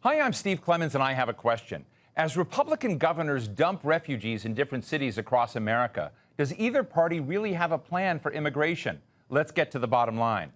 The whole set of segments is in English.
Hi, I'm Steve Clemons, and I have a question. As Republican governors dump refugees in different cities across America, does either party really have a plan for immigration? Let's get to the bottom line.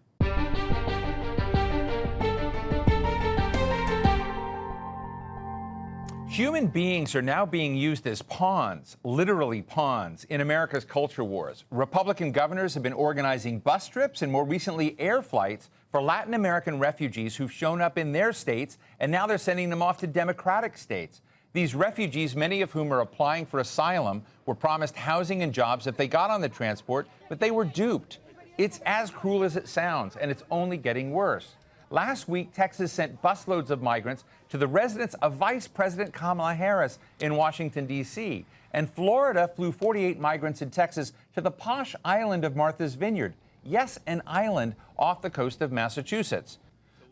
Human beings are now being used as pawns, literally pawns, in America's culture wars. Republican governors have been organizing bus trips and more recently air flights for Latin American refugees who've shown up in their states, and now they're sending them off to Democratic states. These refugees, many of whom are applying for asylum, were promised housing and jobs if they got on the transport, but they were duped. It's as cruel as it sounds, and it's only getting worse. Last week, Texas sent busloads of migrants to the residence of Vice President Kamala Harris in Washington, D.C. And Florida flew 48 migrants in Texas to the posh island of Martha's Vineyard. Yes, an island off the coast of Massachusetts.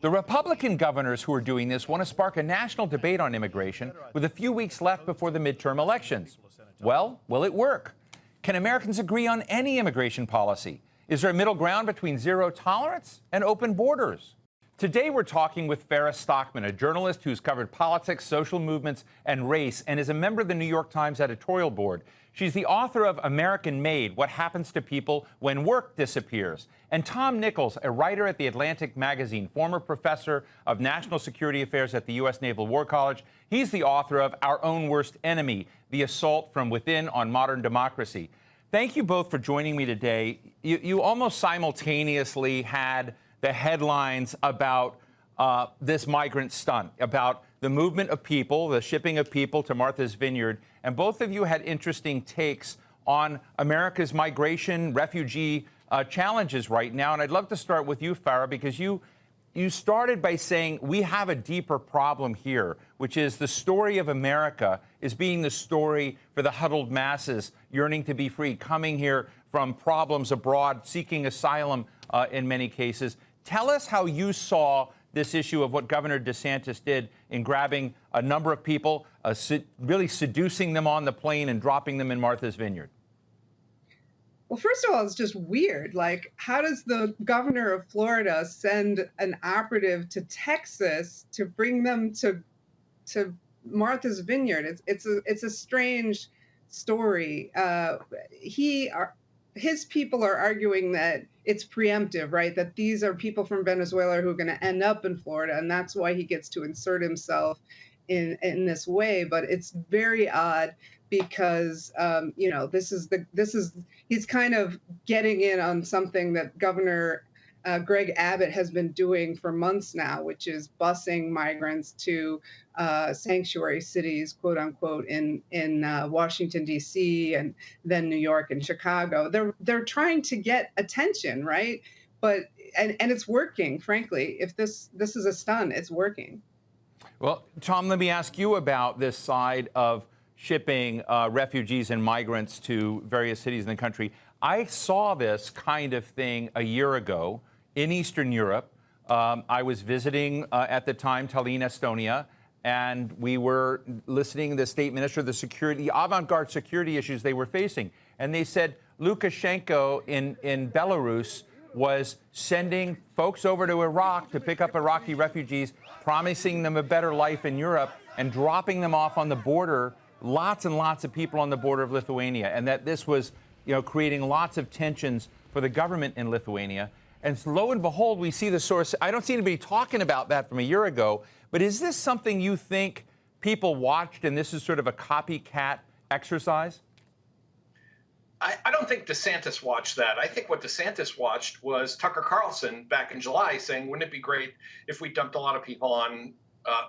The Republican governors who are doing this want to spark a national debate on immigration with a few weeks left before the midterm elections. Well, will it work? Can Americans agree on any immigration policy? Is there a middle ground between zero tolerance and open borders? Today, we're talking with Farah Stockman, a journalist who's covered politics, social movements, and race, and is a member of the New York Times editorial board. She's the author of American Made, What Happens to People When Work Disappears. And Tom Nichols, a writer at The Atlantic magazine, former professor of national security affairs at the U.S. Naval War College. He's the author of Our Own Worst Enemy, The Assault from Within on Modern Democracy. Thank you both for joining me today. You almost simultaneously had the headlines about this migrant stunt, about the movement of people, the shipping of people to Martha's Vineyard. And both of you had interesting takes on America's migration, refugee challenges right now. And I'd love to start with you, Farah, because you started by saying we have a deeper problem here, which is the story of America is being the story for the huddled masses yearning to be free, coming here from problems abroad, seeking asylum in many cases. Tell us how you saw this issue of what Governor DeSantis did in grabbing a number of people, really seducing them on the plane and dropping them in Martha's Vineyard. Well, first of all, it's just weird. Like, how does the governor of Florida send an operative to Texas to bring them to Martha's Vineyard? It's a strange story. His people are arguing that it's preemptive, right? That these are people from Venezuela who are going to end up in Florida, and that's why he gets to insert himself in this way. But it's very odd because he's kind of getting in on something that Governor Greg Abbott has been doing for months now, which is busing migrants to sanctuary cities, quote unquote, in Washington, D.C. and then New York and Chicago. They're trying to get attention, right? But and it's working, frankly. If this is a stunt, it's working. Well, Tom, let me ask you about this side of shipping refugees and migrants to various cities in the country. I saw this kind of thing a year ago in Eastern Europe. I was visiting at the time Tallinn, Estonia, and we were listening to the state minister, the avant-garde security issues they were facing. And they said Lukashenko in Belarus was sending folks over to Iraq to pick up Iraqi refugees, promising them a better life in Europe, and dropping them off on the border, lots and lots of people on the border of Lithuania, and that this was, creating lots of tensions for the government in Lithuania. And lo and behold, we see the source. I don't see anybody talking about that from a year ago, but is this something you think people watched and this is sort of a copycat exercise? I don't think DeSantis watched that. I think what DeSantis watched was Tucker Carlson back in July saying, wouldn't it be great if we dumped a lot of people on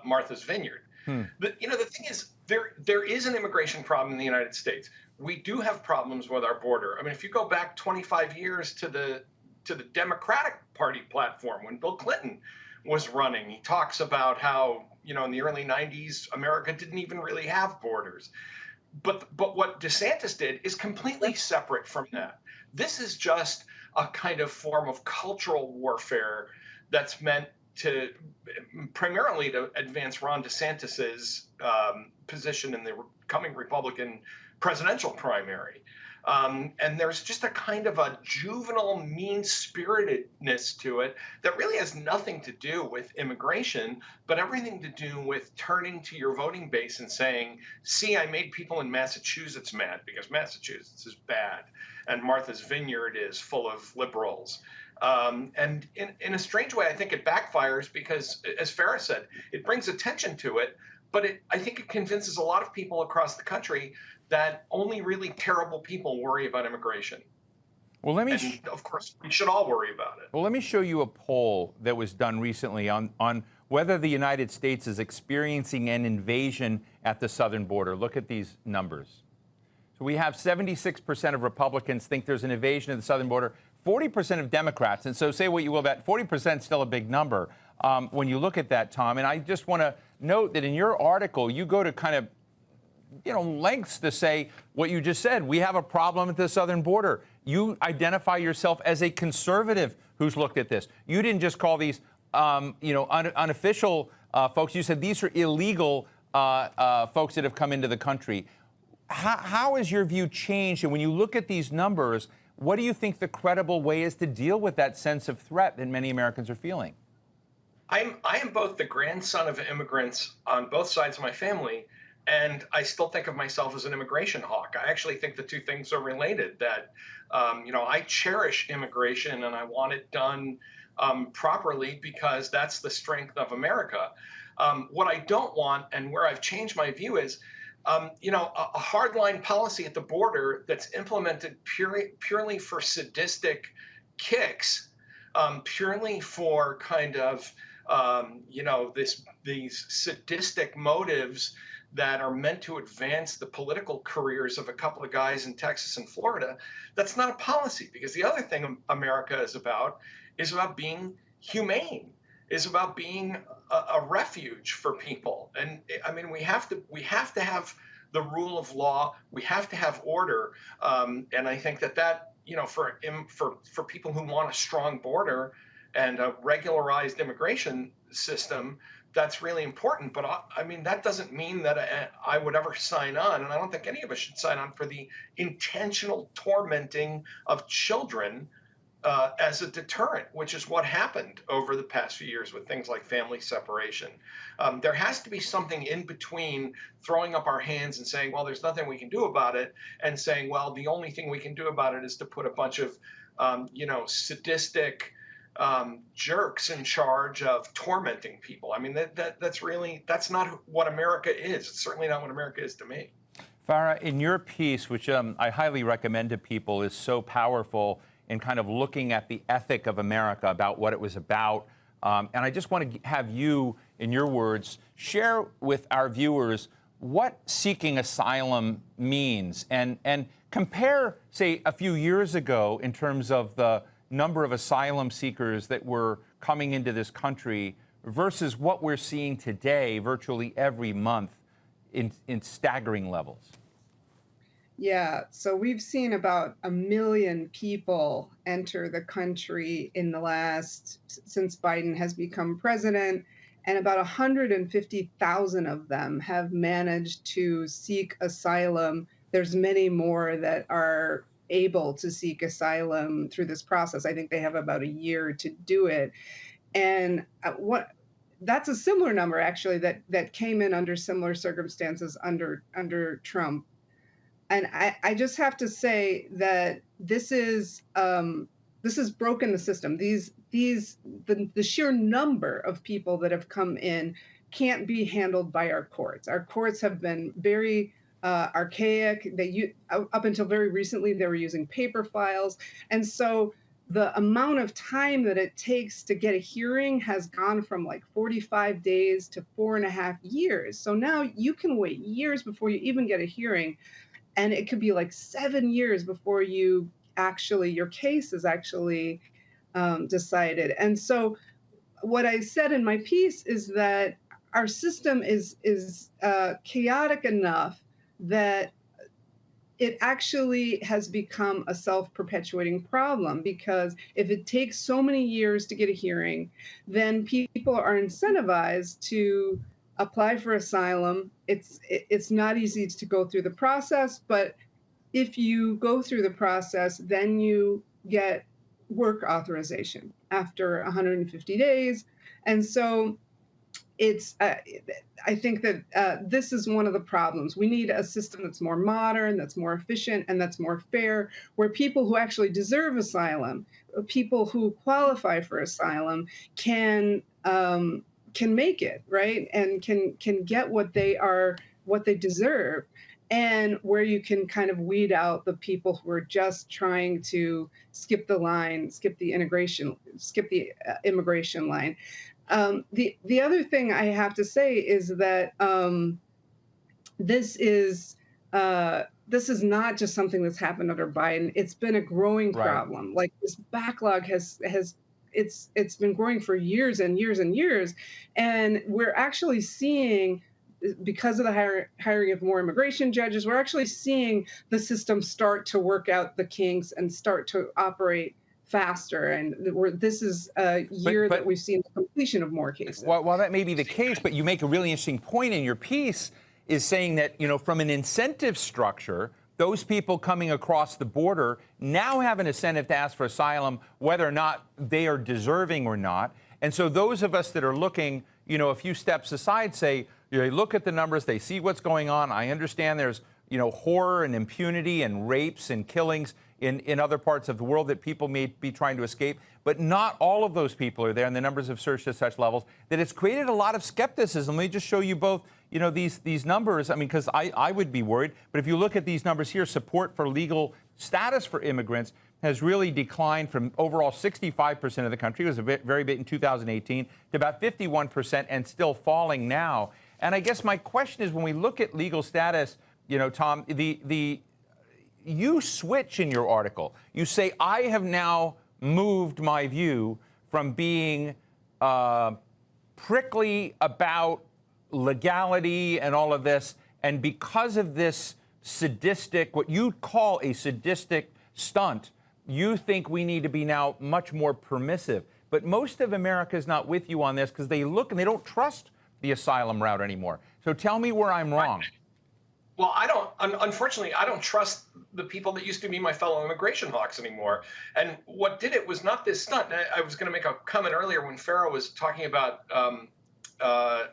Martha's Vineyard? But, the thing is, there is an immigration problem in the United States. We do have problems with our border. I mean, if you go back 25 years to the Democratic Party platform when Bill Clinton was running, he talks about how, in the early 90s, America didn't even really have borders. But what DeSantis did is completely separate from that. This is just a kind of form of cultural warfare that's meant to primarily to advance Ron DeSantis's position in the coming Republican presidential primary. And there's just a kind of a juvenile mean-spiritedness to it that really has nothing to do with immigration, but everything to do with turning to your voting base and saying, see, I made people in Massachusetts mad because Massachusetts is bad and Martha's Vineyard is full of liberals. And in a strange way, I think it backfires because, as Farah said, it brings attention to it, but I think it convinces a lot of people across the country that only really terrible people worry about immigration. Well, and of course, we should all worry about it. Well, let me show you a poll that was done recently on whether the United States is experiencing an invasion at the southern border. Look at these numbers. So we have 76% of Republicans think there's an invasion of the southern border, 40% of Democrats. And so say what you will about 40% is still a big number when you look at that, Tom. And I just want to note that in your article, you go to kind of lengths to say what you just said. We have a problem at the southern border. You identify yourself as a conservative who's looked at this. You didn't just call these, unofficial folks. You said these are illegal folks that have come into the country. How has your view changed? And when you look at these numbers, what do you think the credible way is to deal with that sense of threat that many Americans are feeling? I am both the grandson of immigrants on both sides of my family, and I still think of myself as an immigration hawk. I actually think the two things are related, that, I cherish immigration and I want it done properly because that's the strength of America. What I don't want, and where I've changed my view, is a hardline policy at the border that's implemented purely for sadistic kicks, purely for kind of, these sadistic motives that are meant to advance the political careers of a couple of guys in Texas and Florida. That's not a policy, because the other thing America is about being humane, is about being a refuge for people. And I mean, we have to have the rule of law. We have to have order. And I think that for people who want a strong border and a regularized immigration system, that's really important. But that doesn't mean that I would ever sign on, and I don't think any of us should sign on for the intentional tormenting of children as a deterrent, which is what happened over the past few years with things like family separation. There has to be something in between throwing up our hands and saying, well, there's nothing we can do about it, and saying, well, the only thing we can do about it is to put a bunch of, sadistic jerks in charge of tormenting people. I mean, that's not what America is. It's certainly not what America is to me. Farah, in your piece, which I highly recommend to people, is so powerful in kind of looking at the ethic of America, about what it was about. And I just want to have you, in your words, share with our viewers what seeking asylum means, and compare, say, a few years ago in terms of the number of asylum seekers that were coming into this country versus what we're seeing today virtually every month in staggering levels. Yeah, so we've seen about 1 million people enter the country in the since Biden has become president, and about 150,000 of them have managed to seek asylum. There's many more that are able to seek asylum through this process. I think they have about a year to do it. And that's a similar number, actually, that came in under similar circumstances under Trump. And I just have to say that this has broken the system. The sheer number of people that have come in can't be handled by our courts. Our courts have been very archaic. Up until very recently, they were using paper files. And so the amount of time that it takes to get a hearing has gone from like 45 days to 4.5 years. So now you can wait years before you even get a hearing. And it could be like 7 years before your case is actually decided. And so what I said in my piece is that our system is chaotic enough that it actually has become a self-perpetuating problem, because if it takes so many years to get a hearing, then people are incentivized to apply for asylum. It's not easy to go through the process, but if you go through the process, then you get work authorization after 150 days. And so it's I think that this is one of the problems. We need a system that's more modern, that's more efficient, and that's more fair, where people who actually deserve asylum, people who qualify for asylum, can make it, right, and can get what they deserve, and where you can kind of weed out the people who are just trying to skip the line, skip the immigration line. The other thing I have to say is that this is not just something that's happened under Biden. It's been a growing problem. Like, this backlog has it's been growing for years and years and years, and we're actually seeing, because of the hiring of more immigration judges, we're actually seeing the system start to work out the kinks and start to operate faster. And this is a year that we've seen the completion of more cases. While that may be the case, but you make a really interesting point in your piece, is saying that, from an incentive structure, those people coming across the border now have an incentive to ask for asylum, whether or not they are deserving or not. And so those of us that are looking, a few steps aside, say, they look at the numbers, they see what's going on. I understand there's, horror and impunity and rapes and killings in other parts of the world that people may be trying to escape, but not all of those people are there, and the numbers have surged to such levels that it's created a lot of skepticism. Let me just show you both, these numbers. I mean, because I would be worried, but if you look at these numbers here, support for legal status for immigrants has really declined from overall 65% of the country, it was very big in 2018, to about 51% and still falling now. And I guess my question is, when we look at legal status, Tom, you switch in your article. You say, I have now moved my view from being prickly about legality and all of this, and because of this sadistic, what you call a sadistic stunt, you think we need to be now much more permissive. But most of America is not with you on this, because they look and they don't trust the asylum route anymore. So tell me where I'm wrong. Well, unfortunately, I don't trust the people that used to be my fellow immigration hawks anymore. And what did it was not this stunt. I was going to make a comment earlier when Farah was talking about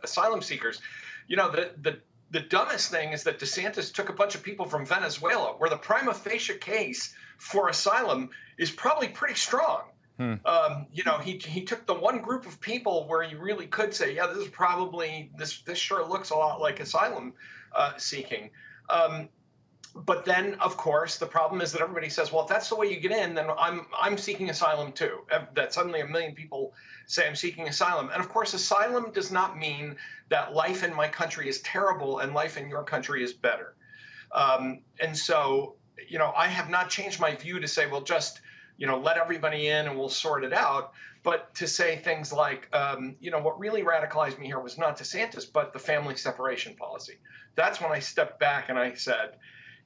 asylum seekers. The dumbest thing is that DeSantis took a bunch of people from Venezuela, where the prima facie case for asylum is probably pretty strong. He took the one group of people where you really could say, yeah, this is probably, this sure looks a lot like asylum seeking. But then, of course, the problem is that everybody says, well, if that's the way you get in, then I'm seeking asylum too. That suddenly a million people say I'm seeking asylum. And of course, asylum does not mean that life in my country is terrible and life in your country is better. And so, I have not changed my view to say, well, just, let everybody in and we'll sort it out. But to say things like, what really radicalized me here was not DeSantis, but the family separation policy. That's when I stepped back and I said,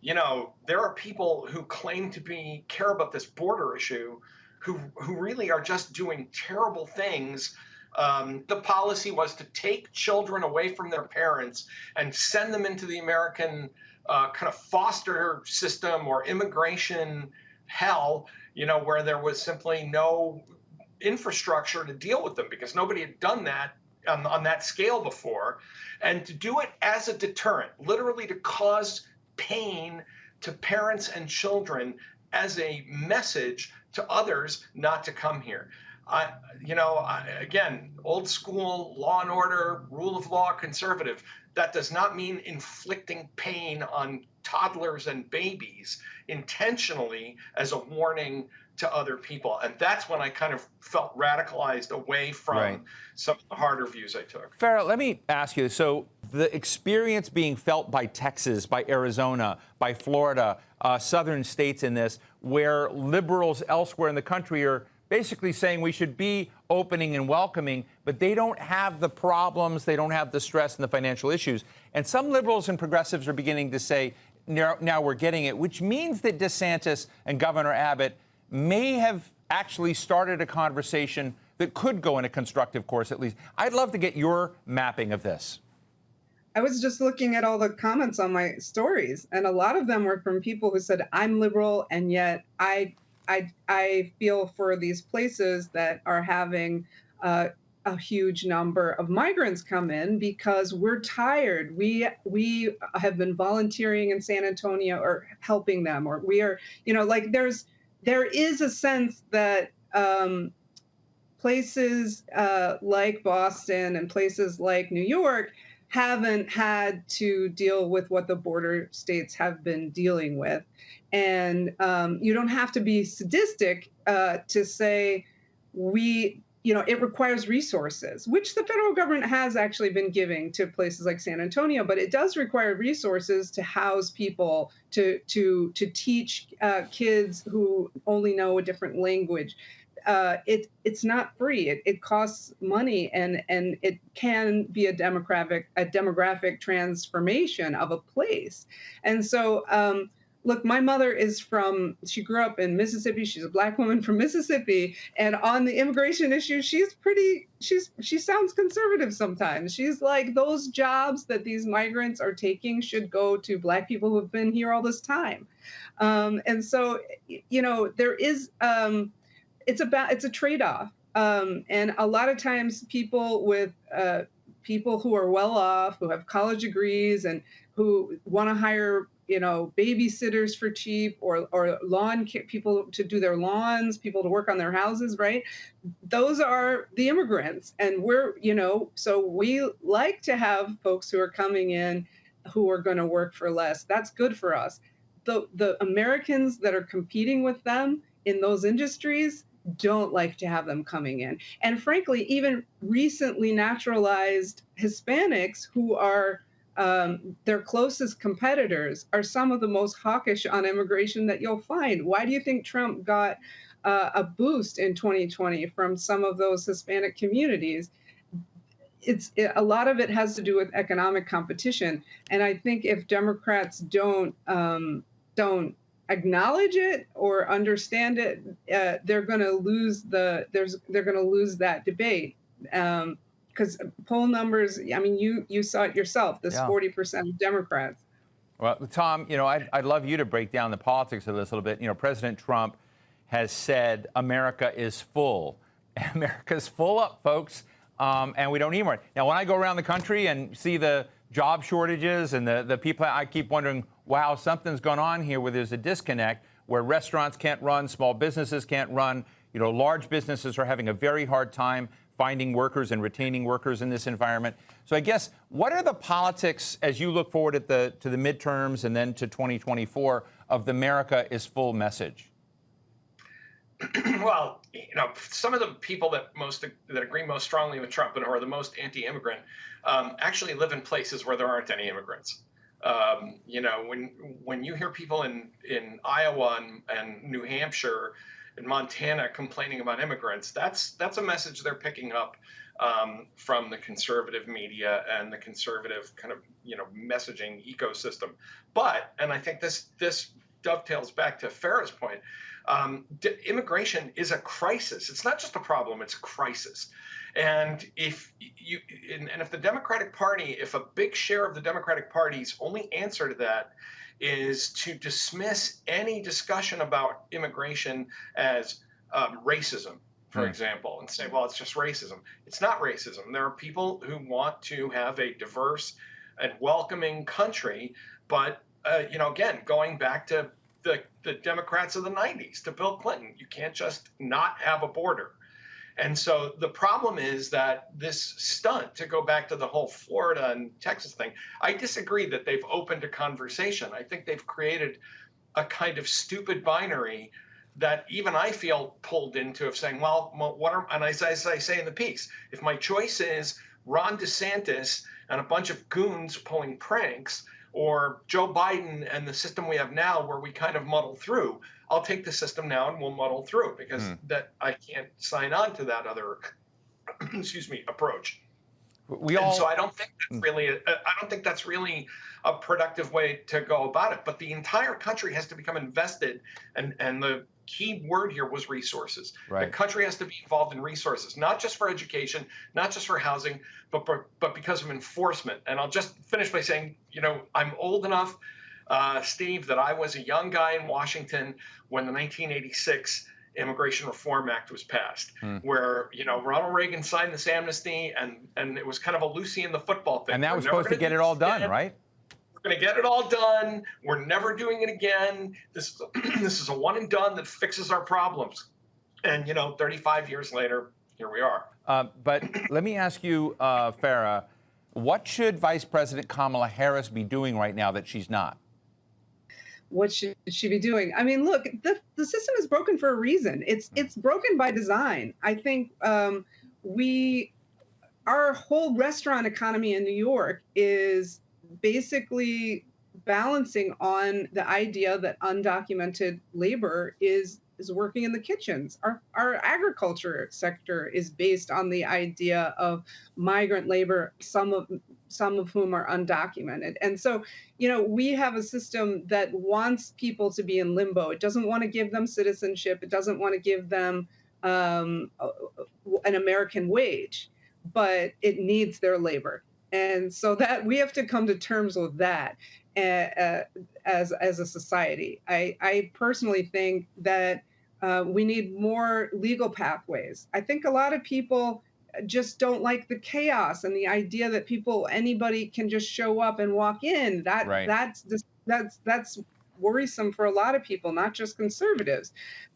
there are people who claim to care about this border issue who really are just doing terrible things. The policy was to take children away from their parents and send them into the American kind of foster system or immigration hell, where there was simply no infrastructure to deal with them because nobody had done that on that scale before. And to do it as a deterrent, literally to cause pain to parents and children as a message to others not to come here. Again, old school law and order, rule of law, conservative. That does not mean inflicting pain on toddlers and babies intentionally as a warning to other people. And that's when I kind of felt radicalized away from some of the harder views I took. Farah, let me ask you, so the experience being felt by Texas, by Arizona, by Florida, southern states in this, where liberals elsewhere in the country are basically saying we should be opening and welcoming, but they don't have the problems, they don't have the stress and the financial issues. And some liberals and progressives are beginning to say, now we're getting it, which means that DeSantis and Governor Abbott may have actually started a conversation that could go in a constructive course, at least. I'd love to get your mapping of this. I was just looking at all the comments on my stories, and a lot of them were from people who said, "I'm liberal, and yet I feel for these places that are having a huge number of migrants come in because we're tired. We have been volunteering in San Antonio or helping them, or we are, like there is a sense that places like Boston and places like New York haven't had to deal with what the border states have been dealing with. And you don't have to be sadistic to say it requires resources, which the federal government has actually been giving to places like San Antonio, but it does require resources to house people, to teach kids who only know a different language. It's not free. It costs money, and it can be a demographic transformation of a place. And so, look, my mother she grew up in Mississippi. She's a Black woman from Mississippi, and on the immigration issue, she sounds conservative sometimes. She's like, those jobs that these migrants are taking should go to Black people who have been here all this time. And so, there is. It's a trade-off, and a lot of times people who are well off, who have college degrees, and who want to hire babysitters for cheap, or people to do their lawns, people to work on their houses, right? Those are the immigrants, and so we like to have folks who are coming in who are going to work for less. That's good for us. The Americans that are competing with them in those industries don't like to have them coming in. And frankly, even recently naturalized Hispanics who are their closest competitors are some of the most hawkish on immigration that you'll find. Why do you think Trump got a boost in 2020 from some of those Hispanic communities? A lot of it has to do with economic competition. And I think if Democrats don't acknowledge it or understand it, they're going to lose that debate. Because poll numbers, I mean, you saw it yourself, this 40% of Democrats. Well, Tom, I'd love you to break down the politics of this a little bit. President Trump has said America is full. America's full up, folks, and we don't need more. Now, when I go around the country and see the job shortages and the people, I keep wondering, wow, something's going on here where there's a disconnect, where restaurants can't run, small businesses can't run. Large businesses are having a very hard time finding workers and retaining workers in this environment. So I guess, what are the politics as you look forward to the midterms and then to 2024 of the America is full message? Well, some of the people that agree most strongly with Trump and who are the most anti-immigrant actually live in places where there aren't any immigrants. When you hear people in Iowa and New Hampshire and Montana complaining about immigrants, that's a message they're picking up from the conservative media and the conservative kind of messaging ecosystem. But, and I think this dovetails back to Farah's point, immigration is a crisis. It's not just a problem; it's a crisis. And if the Democratic Party, if a big share of the Democratic Party's only answer to that is to dismiss any discussion about immigration as racism, for example, and say, well, it's just racism. It's not racism. There are people who want to have a diverse and welcoming country, but again, going back to the Democrats of the 90s, to Bill Clinton, you can't just not have a border. And so the problem is that this stunt, to go back to the whole Florida and Texas thing, I disagree that they've opened a conversation. I think they've created a kind of stupid binary that even I feel pulled into, of saying, well, and as I say in the piece, if my choice is Ron DeSantis and a bunch of goons pulling pranks, or Joe Biden and the system we have now where we kind of muddle through, I'll take the system now and we'll muddle through, because that I can't sign on to that other, approach. So I don't think that's really a productive way to go about it. But the entire country has to become invested, and the key word here was resources. Right. The country has to be involved in resources, not just for education, not just for housing, but because of enforcement. And I'll just finish by saying, I'm old enough, Steve, that I was a young guy in Washington when the 1986 Immigration Reform Act was passed, where Ronald Reagan signed this amnesty, and it was kind of a Lucy in the football thing. And that was supposed to get it all done, right? We're going to get it all done. We're never doing it again. This is a one and done that fixes our problems. And 35 years later, here we are. But let me ask you, Farah, what should Vice President Kamala Harris be doing right now that she's not? What should she be doing? I mean, look, the system is broken for a reason. It's broken by design. I think our whole restaurant economy in New York is basically balancing on the idea that undocumented labor is working in the kitchens. Our agriculture sector is based on the idea of migrant labor, some of whom are undocumented. And so, we have a system that wants people to be in limbo. It doesn't want to give them citizenship. It doesn't want to give them an American wage, but it needs their labor. And so that we have to come to terms with that as a society. I personally think that we need more legal pathways. I think a lot of people just don't like the chaos and the idea that anybody can just show up and walk in. That's worrisome for a lot of people, not just conservatives.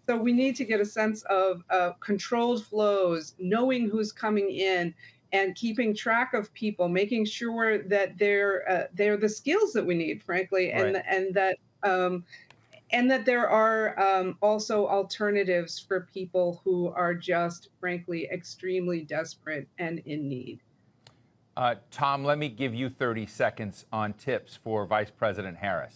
So we need to get a sense of controlled flows, knowing who's coming in, and keeping track of people, making sure that they're the skills that we need, frankly, and that there are also alternatives for people who are just, frankly, extremely desperate and in need. Tom, let me give you 30 seconds on tips for Vice President Harris.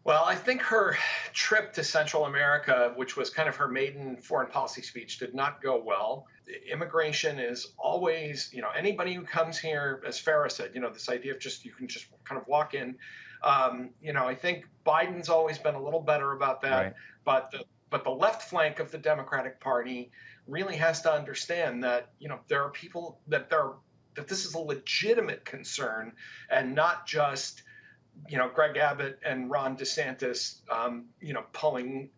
Well, I think her trip to Central America, which was kind of her maiden foreign policy speech, did not go well. Immigration is always, anybody who comes here, as Farah said, this idea of you can just kind of walk in. I think Biden's always been a little better about that, right. But the left flank of the Democratic Party really has to understand that, there are people that this is a legitimate concern, and not just Greg Abbott and Ron DeSantis, pulling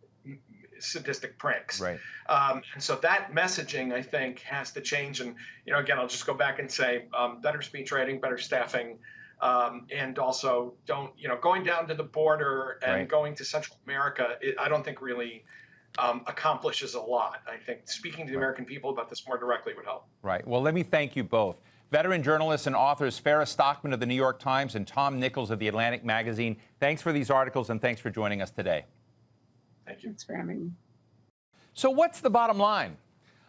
sadistic pranks. Right. And so that messaging, I think, has to change. And, again, I'll just go back and say better speech writing, better staffing, and also going down to the border and going to Central America, I don't think really accomplishes a lot. I think speaking to the American people about this more directly would help. Right. Well, let me thank you both. Veteran journalists and authors Farah Stockman of the New York Times and Tom Nichols of the Atlantic magazine. Thanks for these articles, and thanks for joining us today. Thank you. Thanks for having me. So what's the bottom line?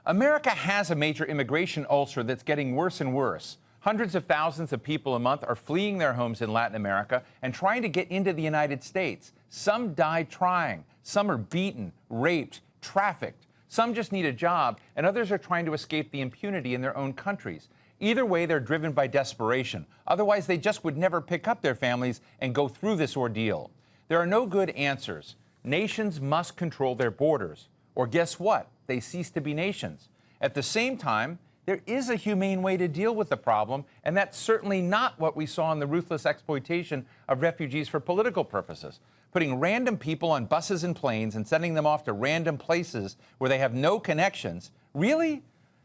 America has a major immigration ulcer that's getting worse and worse. Hundreds of thousands of people a month are fleeing their homes in Latin America and trying to get into the United States. Some die trying. Some are beaten, raped, trafficked. Some just need a job, and others are trying to escape the impunity in their own countries. Either way, they're driven by desperation. Otherwise, they just would never pick up their families and go through this ordeal. There are no good answers. Nations must control their borders. Or guess what? They cease to be nations. At the same time, there is a humane way to deal with the problem, and that's certainly not what we saw in the ruthless exploitation of refugees for political purposes. Putting random people on buses and planes and sending them off to random places where they have no connections. Really?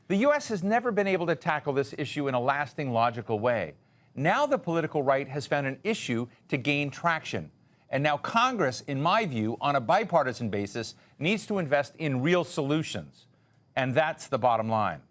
The U.S. has never been able to tackle this issue in a lasting, logical way. Now the political right has found an issue to gain traction. And now Congress, in my view, on a bipartisan basis, needs to invest in real solutions. And that's the bottom line.